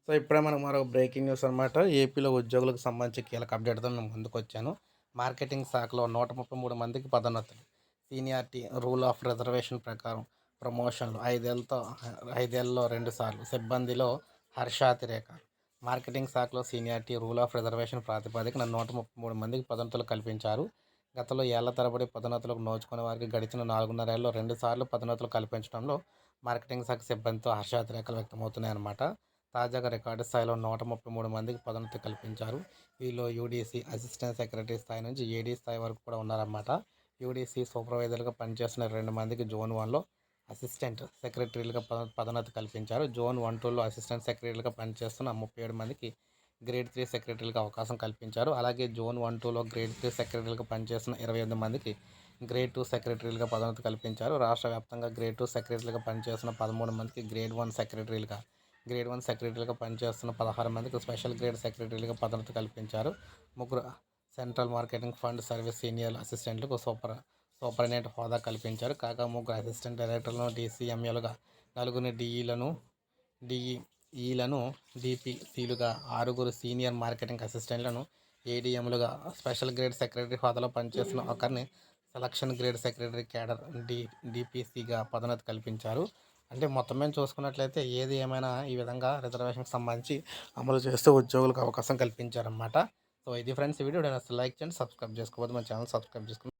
So, ఇప్పుడే మనకు మరో బ్రేకింగ్ న్యూస్ అనమాట. ఏపీలో ఉద్యోగులకు సంబంధించి కీలక అప్డేట్‌తో నేను ముందుకొచ్చాను. మార్కెటింగ్ శాఖలో 133 మందికి పదోన్నతులు. సీనియారిటీ, రూల్ ఆఫ్ రిజర్వేషన్ ప్రకారం ప్రమోషన్లు 5 ఏళ్లలో 2 సార్లు. సిబ్బందిలో హర్షాతిరేకాలు. మార్కెటింగ్ శాఖలో సీనియారిటీ, రూల్ ఆఫ్ రిజర్వేషన్ ప్రాతిపదికన 133 మందికి పదోన్నతులు కల్పించారు. గతంలో ఏళ్ల తరబడి పదోన్నతులకు నోచుకునే వారికి గడిచిన 4.5 ఏళ్లలో 2 సార్లు పదోన్నతులు కల్పించడంలో మార్కెటింగ్ శాఖ సిబ్బందితో హర్షాతిరేకాలు వ్యక్తమవుతున్నాయన్నమాట. తాజాగా రికార్డు స్థాయిలో 133 మందికి పదోన్నతి కల్పించారు. వీరిలో యూడీసీ, అసిస్టెంట్ సెక్రటరీ స్థాయి నుంచి ఏడీ స్థాయి వరకు కూడా ఉన్నారన్నమాట. యూడీసీ సూపర్వైజర్‌గా పనిచేస్తున్న 2 మందికి జోన్ 1లో అసిస్టెంట్ సెక్రటరీలుగా పదోన్నతి కల్పించారు. జోన్ 1, 2లో అసిస్టెంట్ సెక్రటరీలుగా పనిచేస్తున్న 37 మందికి గ్రేడ్ 3 సెక్రటరీలుగా అవకాశం కల్పించారు. అలాగే జోన్ 1, 2లో గ్రేడ్ 3 సెక్రటరీలుగా పనిచేస్తున్న 28 మందికి గ్రేడ్ 2 సెక్రటరీలుగా పదోన్నతి కల్పించారు. రాష్ట్ర వ్యాప్తంగా గ్రేడ్ 2 సెక్రటరీలుగా పనిచేస్తున్న 13 మందికి గ్రేడ్ 1 సెక్రటరీలుగా పనిచేస్తున్న 16 మందికి స్పెషల్ గ్రేడ్ సెక్రటరీలుగా పదోన్నతి కల్పించారు. ముగ్గురు central marketing fund service senior అసిస్టెంట్లకు సూపరింటెండెంట్ హోదా కల్పించారు. కాగా ముగ్గురు అసిస్టెంట్ డైరెక్టర్లను డీసీఎంఏలుగా, నలుగురిని డీఈలను డీపీసీలుగా, 6గురు సీనియర్ మార్కెటింగ్ అసిస్టెంట్లను ఏడీఎంలుగా, స్పెషల్ గ్రేడ్ సెక్రటరీ హోదాలో పనిచేస్తున్న ఒకరిని సెలక్షన్ గ్రేడ్ సెక్రటరీ క్యాడర్ డీపీసీగా పదోన్నతి కల్పించారు. అంటే మొత్తం మీద చూసుకున్నట్లయితే ఏది ఏమైనా ఈ విధంగా రిజర్వేషన్‌కి సంబంధించి అమలు చేస్తూ ఉద్యోగులకు అవకాశం కల్పించారన్నమాట. సో, ఇది ఫ్రెండ్స్ ఈ వీడియో. నచ్చితే లైక్ చేయండి, సబ్స్క్రైబ్ చేసుకోకపోతే మన ఛానల్ సబ్స్క్రైబ్ చేసుకోండి.